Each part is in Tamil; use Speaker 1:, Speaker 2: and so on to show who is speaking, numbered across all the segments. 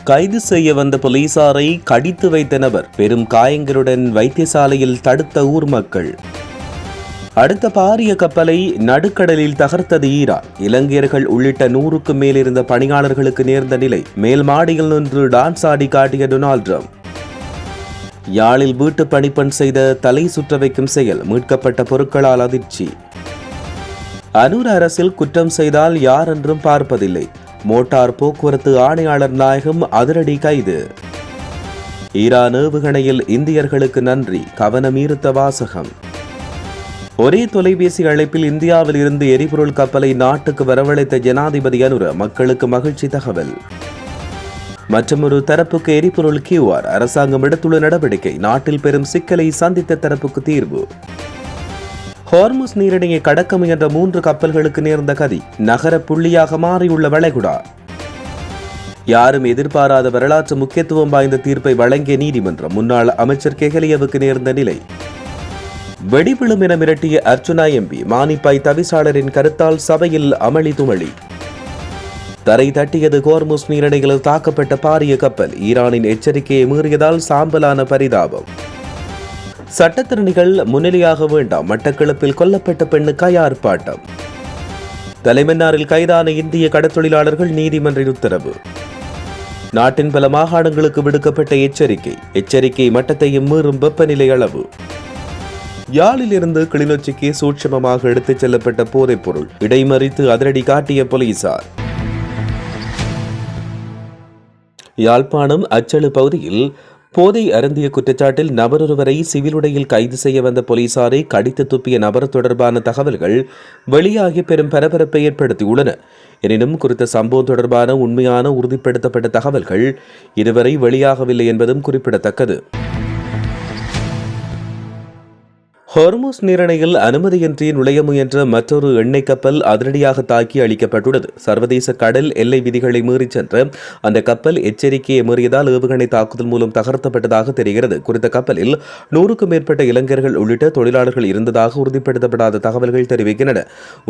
Speaker 1: கைது செய்ய வந்த போலீசாரை கடித்து வைத்த நபர் பெரும் காயங்களுடன் வைத்தியசாலையில் தடுத்த ஊர் மக்கள். அடுத்த பாரிய கப்பலை நடுக்கடலில் தகர்த்தது ஈரான். இலங்கையர்கள் உள்ளிட்ட 100க்கும் மேல் இருந்த பணியாளர்களுக்கு நேர்ந்த நிலை. மேல் மாடியில் நின்று டான்ஸ் ஆடி காட்டிய டொனால்ட் ட்ரம்ப். யாழில் வீட்டு பணிப்பெண் செய்த தலை சுற்ற வைக்கும் செயல். மீட்கப்பட்ட பொருட்களால் அதிர்ச்சி. அனூர் அரசில் குற்றம் செய்தால் யார் என்றும் பார்ப்பதில்லை. மோட்டார் போக்குவரத்து ஆணையாளர் நாயகம் அதிரடி கைது. ஈரான் ஏவுகணையில் இந்தியர்களுக்கு நன்றி. கவனமீர்த்த வாசகம். ஒரே தொலைபேசி அழைப்பில் இந்தியாவில் இருந்து எரிபொருள் கப்பலை நாட்டுக்கு வரவழைத்த ஜனாதிபதி அனுர. மக்களுக்கு மகிழ்ச்சி தகவல். மற்றொரு தரப்புக்கு எரிபொருள் QR. அரசாங்கம் எடுத்துள்ள நடவடிக்கை. நாட்டில் பெரும் சிக்கலை சந்தித்த தரப்புக்கு தீர்வு. ஹார்முஸ் நீரிணையை கடக்க முயன்ற 3 கப்பல்களுக்கு நேர்ந்த கதி. நகர புள்ளியாக மாறியுள்ள வளைகுடா. யாரும் எதிர்பாராத வரலாற்று முக்கியத்துவம் வாய்ந்த தீர்ப்பை வழங்கிய நீதிமன்றம். முன்னாள் அமைச்சர் கெஹலியவுக்கு நேர்ந்த நிலை. வெடிவிழும் என மிரட்டிய அர்ச்சுனா MP. மானிப்பாய் தவிசாளரின் கருத்தால் சபையில் அமளி துமளி. தரை தட்டியது ஹோர்முஸ் நீரிணையில் தாக்கப்பட்ட பாரிய கப்பல். ஈரானின் எச்சரிக்கையை மீறியதால் சாம்பலான பரிதாபம். சட்டத்திறனிகள் முன்னிலையாக வேண்டாம். மட்டக்களப்பில் கொல்லப்பட்ட பெண்ணுக்கு ஆர்ப்பாட்டம். தலைமன்னாரில் கைதான இந்திய கடற்தொழிலாளர்கள் நீதிமன்றின் உத்தரவு. நாட்டின் பல மாகாணங்களுக்கு விடுக்கப்பட்ட எச்சரிக்கை மட்டத்தையும் மீறும் வெப்பநிலை அளவு. யாழில் இருந்து கிளிநொச்சிக்கு சூட்சமமாக எடுத்துச் செல்லப்பட்ட போதைப் பொருள். இடைமறித்து அதிரடி காட்டிய போலீசார். யாழ்ப்பாணம் அச்சலு பகுதியில் போதை அருந்திய குற்றச்சாட்டில் நபரொருவரை சிவில் உடையில் கைது செய்ய வந்த போலீசாரை கடித்து துப்பிய நபர் தொடர்பான தகவல்கள் வெளியாகி பெரும் பரபரப்பை ஏற்படுத்தியுள்ளன. எனினும் குறித்த சம்பவம் தொடர்பான உண்மையான உறுதிப்படுத்தப்பட்ட தகவல்கள் இதுவரை வெளியாகவில்லை என்பதும் குறிப்பிடத்தக்கது. ஹார்முஸ் நீரிணையில் அனுமதியின்றி நுழைய முயன்ற மற்றொரு எண்ணெய் கப்பல் அதிரடியாக தாக்கி அழிக்கப்பட்டுள்ளது. சர்வதேச கடல் எல்லை விதிகளை மீறி சென்ற அந்த கப்பல் எச்சரிக்கையை மீறியதால் ஏவுகணை தாக்குதல் மூலம் தகர்த்தப்பட்டதாக தெரிகிறது. குறித்த கப்பலில் 100க்கும் மேற்பட்ட இளைஞர்கள் உள்ளிட்ட தொழிலாளர்கள் இருந்ததாக உறுதிப்படுத்தப்படாத தகவல்கள் தெரிவிக்கின்றன.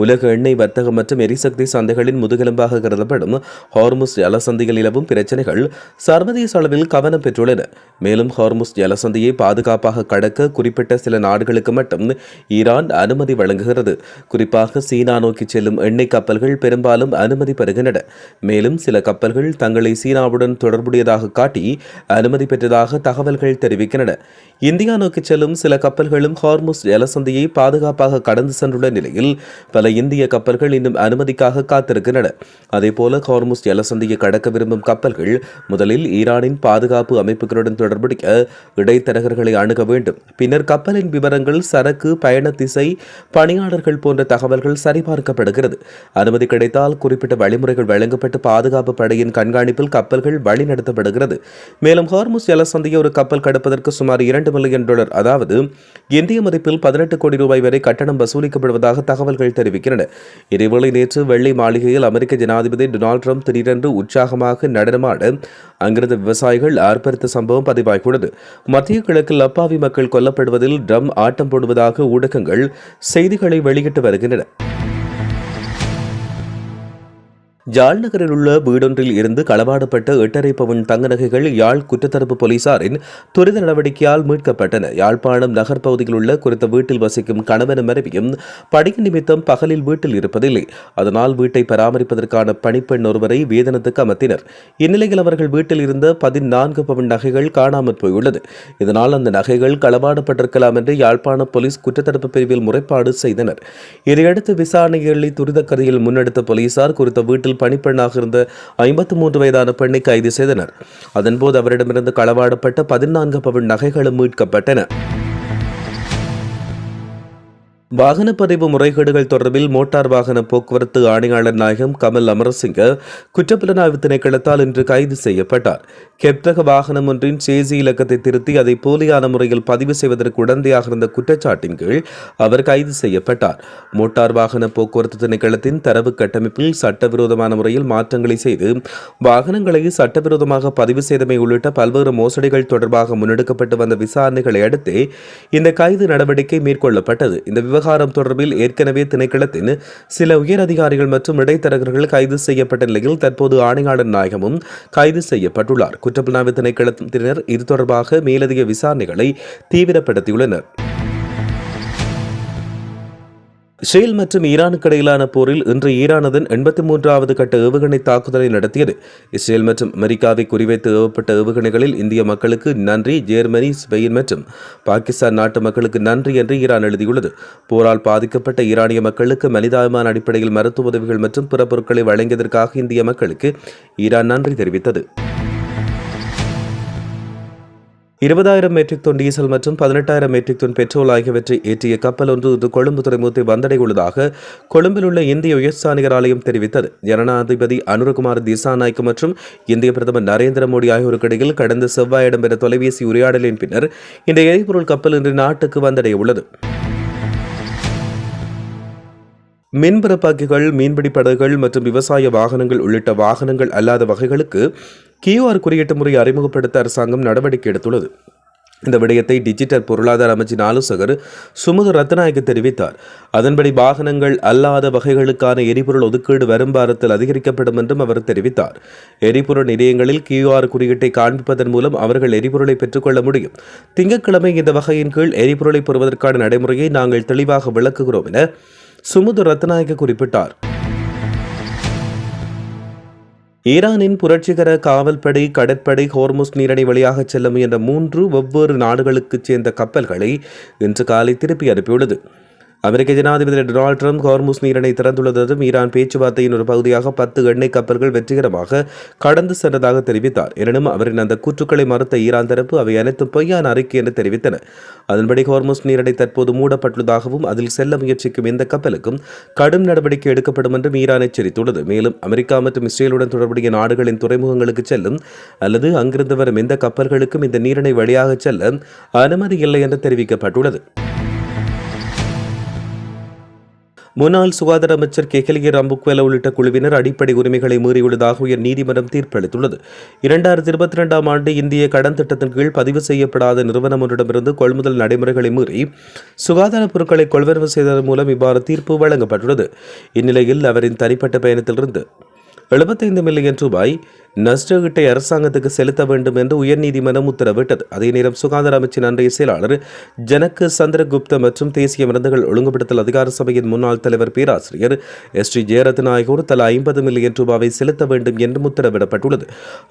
Speaker 1: உலக எண்ணெய் வர்த்தகம் மற்றும் எரிசக்தி சந்தைகளின் முதுகெலும்பாக கருதப்படும் ஹார்முஸ் ஜலசந்தியில் நிலவும் பிரச்சினைகள் சர்வதேச அளவில் கவனம் பெற்றுள்ளன. மேலும் ஹார்முஸ் ஜலசந்தியை பாதுகாப்பாக கடக்க குறிப்பிட்ட சில நாடுகளுக்கு மட்டும் ஈரான் அனுமதி வழங்குகிறது. குறிப்பாக சீனா நோக்கி செல்லும் எண்ணெய் கப்பல்கள் பெரும்பாலும் அனுமதி பெறுகின்றன. மேலும் சில கப்பல்கள் தங்களை சீனாவுடன் தொடர்புடையதாக காட்டி அனுமதி பெற்றதாக தகவல்கள் தெரிவிக்கின்றன. இந்தியா நோக்கி செல்லும் சில கப்பல்களும் ஹார்முஸ் ஜலசந்தியை பாதுகாப்பாக கடந்து சென்றுள்ள நிலையில் பல இந்திய கப்பல்கள் இன்னும் அனுமதிக்காக காத்திருக்கின்றன. அதேபோல ஹார்முஸ் ஜலசந்தியை கடக்க விரும்பும் கப்பல்கள் முதலில் ஈரானின் பாதுகாப்பு அமைப்புகளுடன் தொடர்புடைய இடைத்தரகர்களை அணுக வேண்டும். பின்னர் கப்பலின் விவரங்கள், சரக்கு, பயண திசை, பணியாளர்கள் போன்ற தகவல்கள் சரிபார்க்கப்படுகிறது. அனுமதி கிடைத்தால் குறிப்பிட்ட வழிமுறைகள் வழங்கப்பட்டு பாதுகாப்பு படையின் கண்காணிப்பில் கப்பல்கள் வழிநடத்தப்படுகிறது. மேலும் ஹார்முஸ் ஜலசந்தியை ஒரு கப்பல் கடப்பதற்கு சுமார் $2 மில்லியன், அதாவது இந்திய மதிப்பில் 18 கோடி ரூபாய் வரை கட்டணம் வசூலிக்கப்படுவதாக தகவல்கள் தெரிவிக்கின்றன. இதேவேளை நேற்று வெள்ளை மாளிகையில் அமெரிக்க ஜனாதிபதி டொனால்ட் ட்ரம்ப் திடீரென்று உற்சாகமாக நடனமாட அங்கிருந்த விவசாயிகள் ஆர்ப்பரித்த சம்பவம் பதிவாகியுள்ளது. மத்திய கிழக்கில் அப்பாவி மக்கள் கொல்லப்படுவதில் ட்ரம்ப் ஆட்டம் போடுவதாக ஊடகங்கள் செய்திகளை வெளியிட்டு வருகின்றன. யாழ் நகரில் உள்ள வீடொன்றில் இருந்து களவாடப்பட்ட 8.5 பவுன் தங்க நகைகள் யாழ் குற்றத்தரப்பு போலீசாரின் துரித நடவடிக்கையால் மீட்கப்பட்டன. யாழ்ப்பாணம் நகர் பகுதியில் உள்ள குறித்த வீட்டில் வசிக்கும் கணவனும் மனைவியும் பணிக்கு நிமித்தம் பகலில் வீட்டில் இருப்பதில்லை. அதனால் வீட்டை பராமரிப்பதற்கான பணிப்பெண் ஒருவரை வேதனத்துக்கு அமர்த்தினர். இந்நிலையில் அவர்கள் வீட்டில் இருந்த 14 பவுன் நகைகள் காணாமற் போயுள்ளது. இதனால் அந்த நகைகள் களவாடப்பட்டிருக்கலாம் என்று யாழ்ப்பாண போலீஸ் குற்றத்தரப்பு பிரிவில் முறைப்பாடு செய்தனர். இதையடுத்து விசாரணைகளை துரித கதியில் முன்னெடுத்த போலீசார் குறித்த வீட்டில் பணிப்பெண்ணாக இருந்த 53 வயதான பெண்ணை கைது செய்தனர். அதன்போது அவரிடமிருந்து களவாடப்பட்ட 14 பவுன் நகைகளும் மீட்கப்பட்டன. வாகனப்பதிவு முறைகேடுகள் தொடர்பில் மோட்டார் வாகன போக்குவரத்து ஆணையாளர் நாயகம் கமல் அமரசிங்க குற்றப்புலனாய்வு திணைக்களத்தால் இன்று கைது செய்யப்பட்டார். கெப்டக வாகனம் ஒன்றின் சேசி இலக்கத்தை திருத்தி அதை போலியான முறையில் பதிவு செய்வதற்கு உடந்தையாக இருந்த குற்றச்சாட்டின் கீழ் அவர் கைது செய்யப்பட்டார். மோட்டார் வாகன போக்குவரத்து திணைக்களத்தின் தரவு கட்டமைப்பில் சட்டவிரோதமான முறையில் மாற்றங்களை செய்து வாகனங்களை சட்டவிரோதமாக பதிவு செய்தமை உள்ளிட்ட பல்வேறு மோசடிகள் தொடர்பாக முன்னெடுக்கப்பட்டு வந்த விசாரணைகளை அடுத்தே இந்த கைது நடவடிக்கை மேற்கொள்ளப்பட்டது. இந்த விவகாரம் விவகாரம் தொடர்பில் ஏற்கனவே திணைக்களத்தின் சில உயர் அதிகாரிகள் மற்றும் இடைத்தரகர்கள் கைது செய்யப்பட்ட நிலையில் தற்போது ஆணையாளர் நாயகமும் கைது செய்யப்பட்டுள்ளார். குற்றப்புலனாய்வு திணைக்களத்தினர் இது தொடர்பாக மேலதிக விசாரணைகளை தீவிரப்படுத்தியுள்ளனர். இஸ்ரேல் மற்றும் ஈரானுக்கு இடையிலான போரில் இன்று ஈரான் அதன் 83வது கட்ட ஏவுகணை தாக்குதலை நடத்தியது. இஸ்ரேல் மற்றும் அமெரிக்காவை குறிவைத்து ஏவப்பட்ட ஏவுகணைகளில் இந்திய மக்களுக்கு நன்றி, ஜெர்மனி, ஸ்பெயின் மற்றும் பாகிஸ்தான் நாட்டு மக்களுக்கு நன்றி என்று ஈரான் எழுதியுள்ளது. போரால் பாதிக்கப்பட்ட ஈரானிய மக்களுக்கு மனிதாபிமான அடிப்படையில் மருத்துவ உதவிகள் மற்றும் பிற பொருட்களை வழங்கியதற்காக இந்திய மக்களுக்கு ஈரான் நன்றி தெரிவித்தது. 20,000 மெட்ரிக் டன் டீசல் மற்றும் 18,000 மெட்ரிக் டன் பெட்ரோல் ஆகியவற்றை ஏற்றிய கப்பல் ஒன்று இன்று கொழும்பு துறைமுகத்தை வந்தடையுள்ளதாக கொழும்பில் உள்ள இந்திய உயர்ஸ்தானிகர் ஆலயம் தெரிவித்தது. ஜனாதிபதி அனுரகுமார் திசாநாயக்க மற்றும் இந்திய பிரதமர் நரேந்திர மோடி ஆகியோருக்கு இடையில் கடந்த செவ்வாய் இடம்பெற்ற தொலைபேசி உரையாடலின் பின்னர் இந்த எரிபொருள் கப்பல் இன்று நாட்டுக்கு வந்தடைய உள்ளது. மின்பிறப்பாக்கிகள், மீன்பிடி படகுகள் மற்றும் விவசாய வாகனங்கள் உள்ளிட்ட வாகனங்கள் அல்லாத வகைகளுக்கு QR குறியீட்டு முறை அறிமுகப்படுத்த அரசாங்கம் நடவடிக்கை எடுத்துள்ளது. இந்த விடயத்தை டிஜிட்டல் பொருளாதார அமைச்சின் ஆலோசகர் சுமுது ரத்நாயக்க தெரிவித்தார். அதன்படி வாகனங்கள் அல்லாத வகைகளுக்கான எரிபொருள் ஒதுக்கீடு வரும் வாரத்தில் அதிகரிக்கப்படும் என்றும் அவர் தெரிவித்தார். எரிபொருள் நிலையங்களில் QR குறியீட்டை காண்பிப்பதன் மூலம் அவர்கள் எரிபொருளை பெற்றுக்கொள்ள முடியும். திங்கட்கிழமை இந்த வகையின் கீழ் எரிபொருளை பெறுவதற்கான நடைமுறையை நாங்கள் தெளிவாக விளக்குகிறோம் என சுமுது ரத்நாயக்க குறிப்பிட்டார். ஈரானின் புரட்சிகர காவல்படை, கடற்படை ஹோர்முஸ் நீரிணை வழியாக செல்ல முயன்ற 3 வெவ்வேறு நாடுகளுக்குச் சேர்ந்த கப்பல்களை இன்று காலை திருப்பி அனுப்பியுள்ளது. அமெரிக்க ஜனாதிபதி டொனால்டு ட்ரம்ப் ஹோர்முஸ் நீரிணை திறந்துள்ளதும் ஈரான் பேச்சுவார்த்தையின் ஒரு பகுதியாக 10 எண்ணெய் கப்பல்கள் வெற்றிகரமாக கடந்து சென்றதாக தெரிவித்தார். எனினும் அவரின் அந்த கூற்றுக்களை மறுத்த ஈரான் தரப்பு அவை அனைத்தும் பொய்யான அறிக்கை என்று தெரிவித்தன. அதன்படி ஹோர்முஸ் நீரிணை தற்போது மூடப்பட்டுள்ளதாகவும் அதில் செல்ல முயற்சிக்கும் எந்த கப்பலுக்கும் கடும் நடவடிக்கை எடுக்கப்படும் என்றும் ஈரான் எச்சரித்துள்ளது. மேலும் அமெரிக்கா மற்றும் இஸ்ரேலுடன் தொடர்புடைய நாடுகளின் துறைமுகங்களுக்கு செல்லும் அல்லது அங்கிருந்து வரும் எந்த கப்பல்களுக்கும் இந்த நீரிணை வழியாக செல்ல அனுமதி இல்லை என்று தெரிவிக்கப்பட்டுள்ளது. முன்னாள் சுகாதார அமைச்சர் கெஹலிய ரம்புக்வெல உள்ளிட்ட குழுவினர் அடிப்படை உரிமைகளை மீறியுள்ளதாக உயர் நீதிமன்றம் தீர்ப்பளித்துள்ளது. 2022 ஆண்டு இந்திய கடன் திட்டத்தின் கீழ் பதிவு செய்யப்படாத நிறுவனம் ஒன்றிடமிருந்து கொள்முதல் நடைமுறைகளை மீறி சுகாதார பொருட்களை கொள்வனவு செய்ததன் மூலம் இவ்வாறு தீர்ப்பு வழங்கப்பட்டுள்ளது. இந்நிலையில் அவரின் தனிப்பட்ட பயணத்திலிருந்து 75 மில்லியன் ரூபாய் நஷ்டஈட்டை அரசாங்கத்துக்கு செலுத்த வேண்டும் என்று உயர்நீதிமன்றம் உத்தரவிட்டது. அதே நேரம் சுகாதார அமைச்சின் அன்றைய செயலாளர் ஜனக் சந்திரகுப்த மற்றும் தேசிய மருந்துகள் ஒழுங்குபடுத்தல் அதிகார சபையின் முன்னாள் தலைவர் பேராசிரியர் ST ஜெயரத்ன ஆகியோர் தலா 50 மில்லியன் ரூபாவை செலுத்த வேண்டும் என்றும் உத்தரவிடப்பட்டுள்ளது.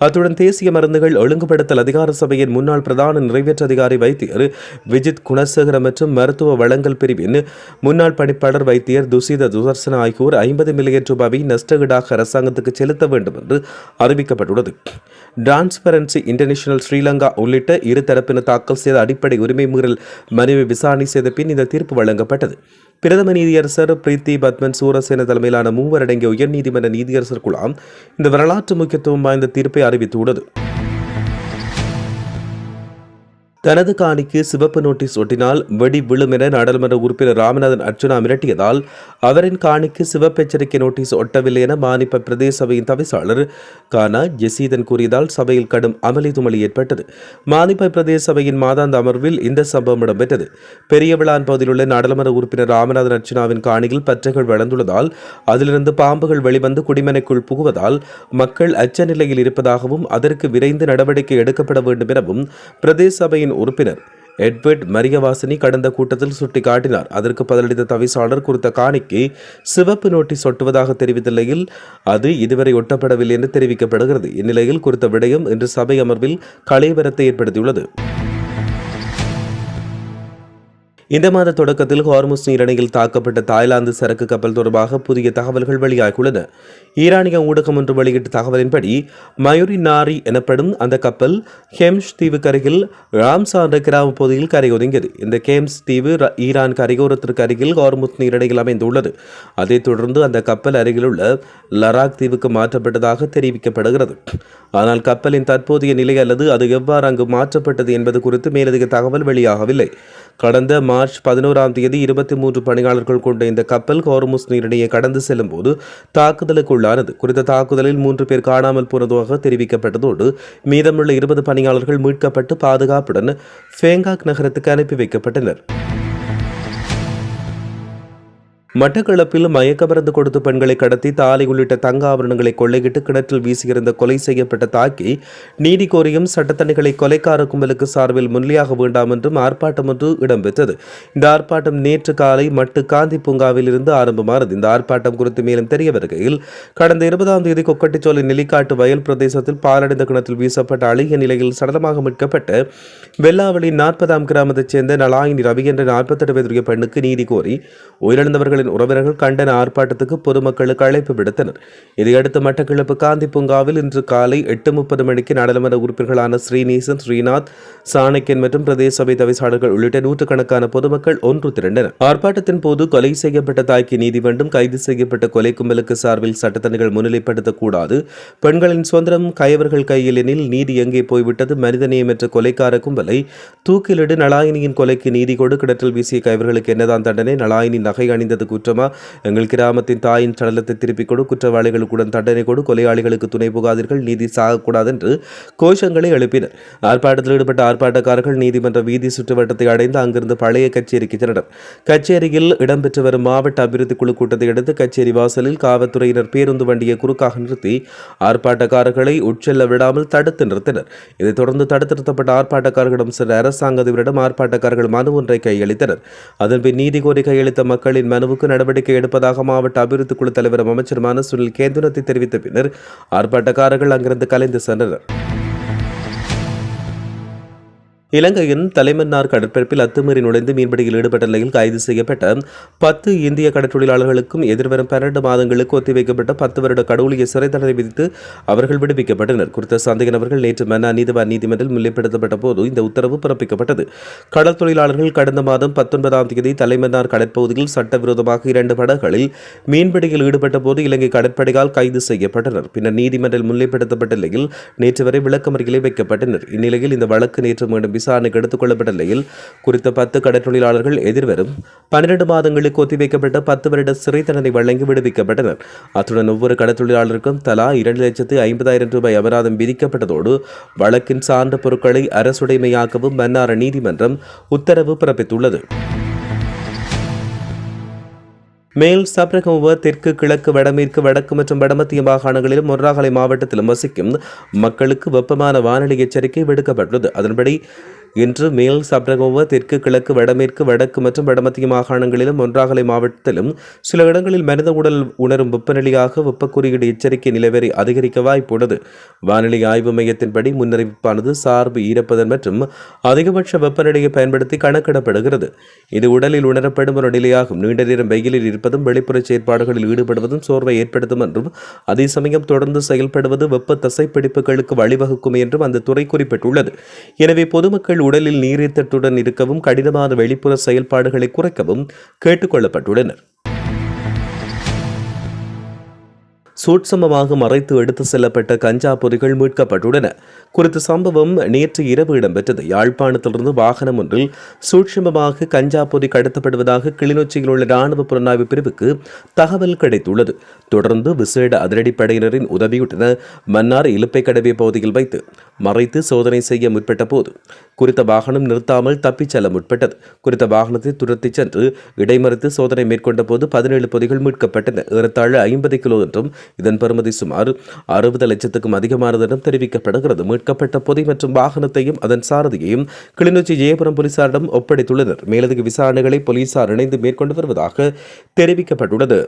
Speaker 1: அத்துடன் தேசிய மருந்துகள் ஒழுங்குபடுத்தல் அதிகார சபையின் முன்னாள் பிரதான நிறைவேற்ற அதிகாரி வைத்தியர் விஜித் குணசேகர மற்றும் மருத்துவ வழங்கல் பிரிவின் முன்னாள் பணிப்பாளர் வைத்தியர் துசித துதர்சன ஆகியோர் 50 மில்லியன் ரூபாவை நஷ்டஈடாக அரசாங்கத்துக்கு செலுத்த வேண்டும் என்று அறிவிக்கப்பட்டுள்ளது. டிரான்ஸ்பரன்சி இன்டர்நேஷனல் ஸ்ரீலங்கா உள்ளிட்ட இரு தரப்பினர் தாக்கல் செய்த அடிப்படை உரிமை மீறல் மனுவை விசாரணை செய்த பின் இந்த தீர்ப்பு வழங்கப்பட்டது. பிரதம நீதியரசர் பிரீத்தி பத்மன் சூரசேன தலைமையிலான 3 அடங்கிய உயர்நீதிமன்ற நீதியரசர் குழாம் இந்த வரலாற்று முக்கியத்துவம் வாய்ந்த தீர்ப்பை அறிவித்துள்ளது. தனது காணிக்கு சிவப்பு நோட்டீஸ் ஒட்டினால் வெடி விழும் என நாடாளுமன்ற உறுப்பினர் ராமநாதன் அர்ச்சுனா மிரட்டியதால் அவரின் காணிக்கு சிவப்பு எச்சரிக்கை நோட்டீஸ் ஒட்டவில்லை என மானிப்ப பிரதேச சபையின் தவிசாளர் கானா ஜெசீதன் கூறியதால் சபையில் கடும் அமளி துமளி ஏற்பட்டது. மானிப்ப பிரதேச சபையின் மாதாந்த அமர்வில் இந்த சம்பவம் இடம்பெற்றது. பெரியவிளான் பகுதியில் உள்ள நாடாளுமன்ற உறுப்பினர் ராமநாதன் அர்ச்சுனாவின் காணியில் பற்றைகள் வளர்ந்துள்ளதால் அதிலிருந்து பாம்புகள் வெளிவந்து குடிமனைக்குள் புகுவதால் மக்கள் அச்ச நிலையில் இருப்பதாகவும் அதற்கு விரைந்து நடவடிக்கை எடுக்கப்பட வேண்டும் எனவும் பிரதேச சபையின் உறுப்பினர் எட்வர்ட் மரியவாசனி கடந்த கூட்டத்தில் சுட்டிக்காட்டினார். அதற்கு பதிலளித்த தவிசாளர் குறித்த காணிக்கு சிவப்பு நோட்டீஸ் ஒட்டுவதாக தெரிவித்த நிலையில் அது இதுவரை ஒட்டப்படவில்லை என்று தெரிவிக்கப்படுகிறது. இந்நிலையில் குறித்த விடயம் இன்று சபை அமர்வில் கலவரத்தை ஏற்படுத்தியுள்ளது. இந்த மாத தொடக்கத்தில் ஹார்முஸ் நீரிணையில் தாக்கப்பட்ட தாய்லாந்து சரக்கு கப்பல் தொடர்பாக புதிய தகவல்கள் வெளியாகியுள்ளன. ஈரானிய ஊடகம் ஒன்று வெளியிட்ட தகவலின்படி மயூரி நாரி எனப்படும் அந்த கப்பல் ஹெம்ஷ் தீவுக்கு அருகில் ராம்சார் கிராம பகுதியில் கரையொதுங்கியது. இந்த ஹெம்ஷ் தீவு ஈரான் கரையோரத்திற்கு அருகில் ஹார்முஸ் நீரிணையில் அமைந்துள்ளது. அதைத் தொடர்ந்து அந்த கப்பல் அருகிலுள்ள லராக் தீவுக்கு மாற்றப்பட்டதாக தெரிவிக்கப்படுகிறது. ஆனால் கப்பலின் தற்போதைய நிலை அல்லது அது எவ்வாறு அங்கு மாற்றப்பட்டது என்பது குறித்து மேலதிக தகவல் வெளியாகவில்லை. கடந்த மார்ச் 11ஆம் தேதி 23 பணியாளர்கள் கொண்ட இந்த கப்பல் ஹார்முஸ் நீரிணையை கடந்து செல்லும் போது தாக்குதலுக்கு உள்ளானது. குறித்த தாக்குதலில் 3 பேர் காணாமல் போனதாக தெரிவிக்கப்பட்டதோடு மீதமுள்ள 20 பணியாளர்கள் மீட்கப்பட்டு பாதுகாப்புடன் ஃபேங்காக் நகரத்துக்கு அனுப்பி வைக்கப்பட்டனர். மட்டக்களப்பில் மயக்க மருந்து கொடுத்து பெண்களை கடத்தி தாலி உள்ளிட்ட தங்க ஆபரணங்களை கொள்ளையிட்டு கிணற்றில் வீசியிருந்த கொலை செய்யப்பட்ட தாக்கி நீதி கோரியும் சட்டத்தணிகளை கொலைக்கார கும்பலுக்கு சார்பில் முன்னிலையாக வேண்டாம் என்றும் ஆர்ப்பாட்டம் ஒன்று இடம்பெற்றது. இந்த ஆர்ப்பாட்டம் நேற்று காலை மட்டு காந்தி பூங்காவில் இருந்து ஆரம்பமானது. இந்த ஆர்ப்பாட்டம் குறித்து மேலும் தெரிய வருகையில், கடந்த 20ஆம் தேதி கொக்கட்டிச்சோலை நெல்லிக்காட்டு வயல் பிரதேசத்தில் பாலடைந்த கிணற்றில் வீசப்பட்ட அழுகிய நிலையில் சடலமாக மீட்கப்பட்ட வெள்ளாவளி 40ஆம் கிராமத்தைச் சேர்ந்த நலாயினி ரவி என்ற 48 வயதுடைய பெண்ணுக்கு நீதி கோரி உயிரிழந்தவர்களின் உறவினர்கள் கண்டன ஆர்ப்பாட்டத்துக்கு பொதுமக்களுக்கு அழைப்பு விடுத்தனர். இதையடுத்து மட்டக்களப்பு காந்தி பூங்காவில் இன்று காலை 8:30 மணிக்கு நாடாளுமன்ற உறுப்பினர்களான ஸ்ரீநேசன், ஸ்ரீநாத், சாணக்கியன் மற்றும் பிரதேச சபை தவிசாளர்கள் உள்ளிட்ட நூற்றுக்கணக்கான பொதுமக்கள் ஒன்று திரண்டனர். ஆர்ப்பாட்டத்தின் போது கொலை செய்யப்பட்ட தாய்க்கு நீதி வேண்டும், கைது செய்யப்பட்ட கொலை கும்பலுக்கு சார்பில் சட்டத்தணிகள் முன்னிலைப்படுத்தக்கூடாது, பெண்களின் சுதந்திரம் கயவர்கள் கையில் எனில் நீதி எங்கே போய்விட்டது, மனிதநேயமற்ற கொலைக்கார கும்பலை தூக்கிலிடு, நலாயினியின் கொலைக்கு நீதி கொடு, கிணற்றில் வீசிய கயவர்களுக்கு என்னதான் தண்டனை, நலாயினி நகை அணிந்தது குற்றமா, எங்கள் கிராமத்தின் தாயின் சடலத்தை திருப்பிக் கொடு, குற்றவாளிகளுக்குடன் தண்டனை கொடு, கொலையாளிகளுக்கு துணை புகாதீர்கள், நீதி சாகக்கூடாது என்று கோஷங்களை எழுப்பினர். ஆர்ப்பாட்டத்தில் ஈடுபட்ட ஆர்ப்பாட்டக்காரர்கள் நீதிமன்ற வீதி சுற்றுவட்டத்தை அடைந்து அங்கிருந்து பழைய கச்சேரிக்கு சென்றனர். கச்சேரியில் இடம்பெற்று வரும் மாவட்ட அபிவிருத்தி குழு கூட்டத்தை அடுத்து கச்சேரி வாசலில் காவல்துறையினர் பேருந்து வண்டியை குறுக்காக நிறுத்தி ஆர்ப்பாட்டக்காரர்களை உட்செல்ல விடாமல் தடுத்து நிறுத்தினர். இதைத் தொடர்ந்து தடுத்து நிறுத்தப்பட்ட ஆர்ப்பாட்டக்காரர்களிடம் சென்ற அரசாங்க அதிபரிடம் ஆர்ப்பாட்டக்காரர்கள் மனு ஒன்றை கையளித்தனர். அதன்பின் நீதி கோரி கையளித்த மக்களின் மனுவுக்கு நடவடிக்கை எடுப்பதாக மாவட்ட அபிவிருத்தி குழு தலைவரும் அமைச்சருமான சுனில் கேந்துனத்தை தெரிவித்த பின்னர் ஆர்ப்பாட்டக்காரர்கள் அங்கிருந்து கலைந்து சென்றனர். இலங்கையின் தலைமன்னார் கடற்பரப்பில் அத்துமீறி நுழைந்து மீன்பிடியில் ஈடுபட்ட நிலையில் கைது செய்யப்பட்ட 10 இந்திய கடற்றொழிலாளர்களுக்கும் எதிர்வரும் 12 மாதங்களுக்கு ஒத்திவைக்கப்பட்ட 10 வருட கடூழிய சிறை தண்டனை விதித்து அவர்கள் விடுவிக்கப்பட்டனர். குறித்த சந்தேக நபர்கள் நேற்று மன்னா நீதிவான் நீதிமன்றில் முன்னிலைப்படுத்தப்பட்ட போது இந்த உத்தரவு பிறப்பிக்கப்பட்டது. கடல் தொழிலாளர்கள் கடந்த மாதம் 19ஆம் தேதி தலைமன்னார் கடற்பகுதியில் சட்டவிரோதமாக 2 படகுகளில் மீன்பிடியில் ஈடுபட்ட போது இலங்கை கடற்படையால் கைது செய்யப்பட்டனர். பின்னர் நீதிமன்றில் முன்னிலைப்படுத்தப்பட்ட நிலையில் நேற்று வரை விளக்கமறியலில் வைக்கப்பட்டனர். இந்நிலையில் இந்த வழக்கு நேற்று மீண்டும் விசாரணைக்கு எடுத்துக் கொள்ளப்பட்ட நிலையில் குறித்த 10 கடற்றொழிலாளர்கள் எதிர்வரும் 12 மாதங்களுக்கு ஒத்திவைக்கப்பட்ட 10 வருட சிறை தண்டனை வழங்கி விடுவிக்கப்பட்டனர். அத்துடன் ஒவ்வொரு கடற்றொழிலாளருக்கும் தலா 2,50,000 ரூபாய் அபராதம் விதிக்கப்பட்டதோடு வழக்கின் சார்ந்த பொருட்களை அரசுடைமையாக்கவும் மன்னார் நீதிமன்றம் உத்தரவு பிறப்பித்துள்ளது. மேல் சப்ரகமுவ தெற்கு, கிழக்கு, வடமேற்கு, வடக்கு மற்றும் வடமத்திய மாகாணங்களிலும் மொர்ராகலை மாவட்டத்திலும் வசிக்கும் மக்களுக்கு வெப்பமான வானிலை எச்சரிக்கை விடுக்கப்பட்டுள்ளது. அதன்படி இன்று மேல் சப்ரகமுவ தெற்கு, கிழக்கு, வடமேற்கு, வடக்கு மற்றும் வடமத்திய மாகாணங்களிலும் மொர்ராகலை மாவட்டத்திலும் சில இடங்களில் மனித உடல் உணரும் வெப்பநிலையாக வெப்ப குறியீடு எச்சரிக்கை நிலவரை அதிகரிக்க வாய்ப்புள்ளது. வானிலை ஆய்வு மையத்தின்படி முன்னறிவிப்பானது சார்பு ஈரப்பதன் மற்றும் அதிகபட்ச வெப்பநிலையை பயன்படுத்தி கணக்கிடப்படுகிறது. இது உடலில் உணரப்படும் ஒரு நிலையாகும். நீண்ட நேரம் வெயிலில் இருப்பதும் வெளிப்புற செயற்பாடுகளில் ஈடுபடுவதும் சோர்வை ஏற்படுத்தும் என்றும் அதே சமயம் தொடர்ந்து செயல்படுவது வெப்ப தசைப்பிடிப்புகளுக்கு வழிவகுக்கும் என்றும் அந்த துறை குறிப்பிட்டுள்ளது. எனவே பொதுமக்கள் உடலில் நீரேற்றத்துடன் இருக்கவும் கடினமான வெளிப்புற செயல்பாடுகளை குறைக்கவும் கேட்டுக் கொள்ளப்பட்டுள்ளனர். சூட்சமமாக மறைத்து எடுத்து செல்லப்பட்ட கஞ்சா பொதிகள் மீட்கப்பட்டுள்ளன. குறித்த சம்பவம் நேற்று இரவு இடம்பெற்றது. யாழ்ப்பாணத்திலிருந்து வாகனம் ஒன்றில் சூட்சமமாக கஞ்சா பொதி கடத்தப்படுவதாக கிளிநொச்சியில் உள்ள ராணுவ புலனாய்வு பிரிவுக்கு தகவல் கிடைத்துள்ளது. தொடர்ந்து விசேட அதிரடிப்படையினரின் உதவியுடன் மன்னார் இலுப்பை கடவை பகுதியில் வைத்து மறைத்து சோதனை செய்ய முற்பட்ட போது குறித்த வாகனம் நிறுத்தாமல் தப்பிச் செல்ல முற்பட்டது. குறித்த வாகனத்தை துரத்திச் சென்று இடைமறித்து சோதனை மேற்கொண்ட போது 17 பொதிகள் மீட்கப்பட்டன. ஏறத்தாழ 50 கிலோ என்றும் இதன் பெறுமதி சுமார் 60 லட்சத்துக்கும் அதிகமானது என்றும் தெரிவிக்கப்படுகிறது. மீட்கப்பட்ட பொதி மற்றும் வாகனத்தையும் அதன் சாரதியையும் கிளிநொச்சி ஜெயபுரம் போலீசாரிடம் ஒப்படைத்துள்ளனர். மேலதிக விசாரணைகளை போலீசார் இணைந்து மேற்கொண்டு வருவதாக தெரிவிக்கப்பட்டுள்ளது.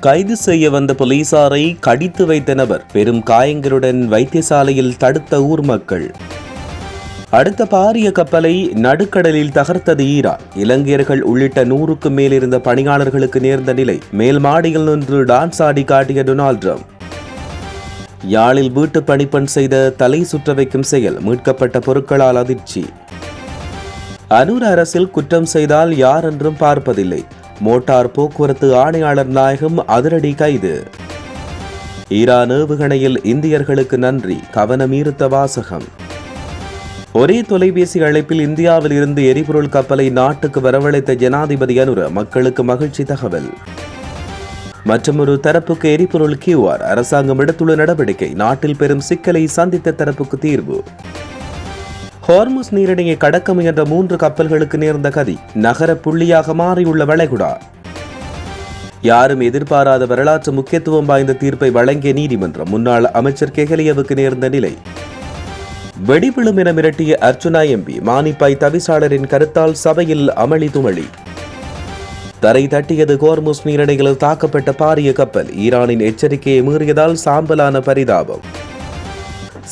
Speaker 1: கைது செய்ய வந்த போலீசாரை கடித்து வைத்த நபர் பெரும் காயங்களுடன் வைத்தியசாலையில் தடுத்த ஊர் மக்கள். அடுத்த பாரிய கப்பலை நடுக்கடலில் தகர்த்தது ஈரான். இலங்கையர்கள் உள்ளிட்ட 100க்கும் மேல் இருந்த பணியாளர்களுக்கு நேர்ந்த நிலை. மேல் மாடியில் நின்று டான்ஸ் ஆடி காட்டிய டொனால்ட் ட்ரம்ப். யாழில் வீட்டு பணிப்பெண் செய்த தலை சுற்ற வைக்கும் செயல். மீட்கப்பட்ட பொருட்களால் அதிர்ச்சி. அனூர் அரசில் குற்றம் செய்தால் யார் என்றும் பார்ப்பதில்லை. மோட்டார் போக்குவரத்து ஆணையாளர் நாயகம் அதிரடி கைது. ஈரான் ஏவுகணையில் இந்தியர்களுக்கு நன்றி, கவனமீர்த்த வாசகம். ஒரே தொலைபேசி அழைப்பில் இந்தியாவில் இருந்து எரிபொருள் கப்பலை நாட்டுக்கு வரவழைத்த ஜனாதிபதி அனுர மக்களுக்கு மகிழ்ச்சி தகவல். மற்றொரு தரப்புக்கு எரிபொருள் QR அரசாங்கம் எடுத்துள்ள நடவடிக்கை நாட்டில் பெரும் சிக்கலை சந்தித்த தரப்புக்கு தீர்வு. ஹார்முஸ் நீரிணையை கடக்க முயன்ற 3 கப்பல்களுக்கு நேர்ந்த கதி நகர புள்ளியாக மாறியுள்ள வளைகுடா. யாரும் எதிர்பாராத வரலாற்று முக்கியத்துவம் வாய்ந்த தீர்ப்பை வழங்கிய நீதிமன்றம் முன்னாள் அமைச்சர் கெஹலியவுக்கு நேர்ந்த நிலை. வெடிவிழும் என மிரட்டிய அர்ச்சுனா MP மானிப்பாய் தவிசாளரின் கருத்தால் சபையில் அமளி துமளி. தரை தட்டியது ஹார்முஸ் நீரிணையில் தாக்கப்பட்ட பாரிய கப்பல் ஈரானின் எச்சரிக்கையை மீறியதால் சாம்பலான பரிதாபம்.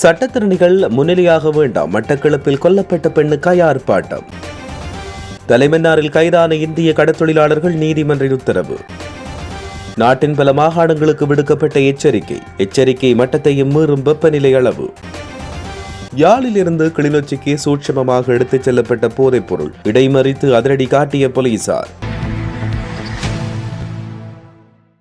Speaker 1: சட்டத்திறனிகள் முன்னிலையாக வேண்டாம் மட்டக்களப்பில் கொல்லப்பட்ட பெண்ணுக்காய் ஆர்ப்பாட்டம். தலைமன்னாரில் கைதான இந்திய கடற்தொழிலாளர்கள் நீதிமன்றின் உத்தரவு. நாட்டின் பல மாகாணங்களுக்கு விடுக்கப்பட்ட எச்சரிக்கை மட்டத்தையும் மீறும் வெப்பநிலை அளவு. யாழிலிருந்து கிளிநொச்சிக்கு சூட்சமமாக எடுத்துச் செல்லப்பட்ட போதைப் பொருள் இடைமறித்து அதிரடி காட்டிய போலீசார்.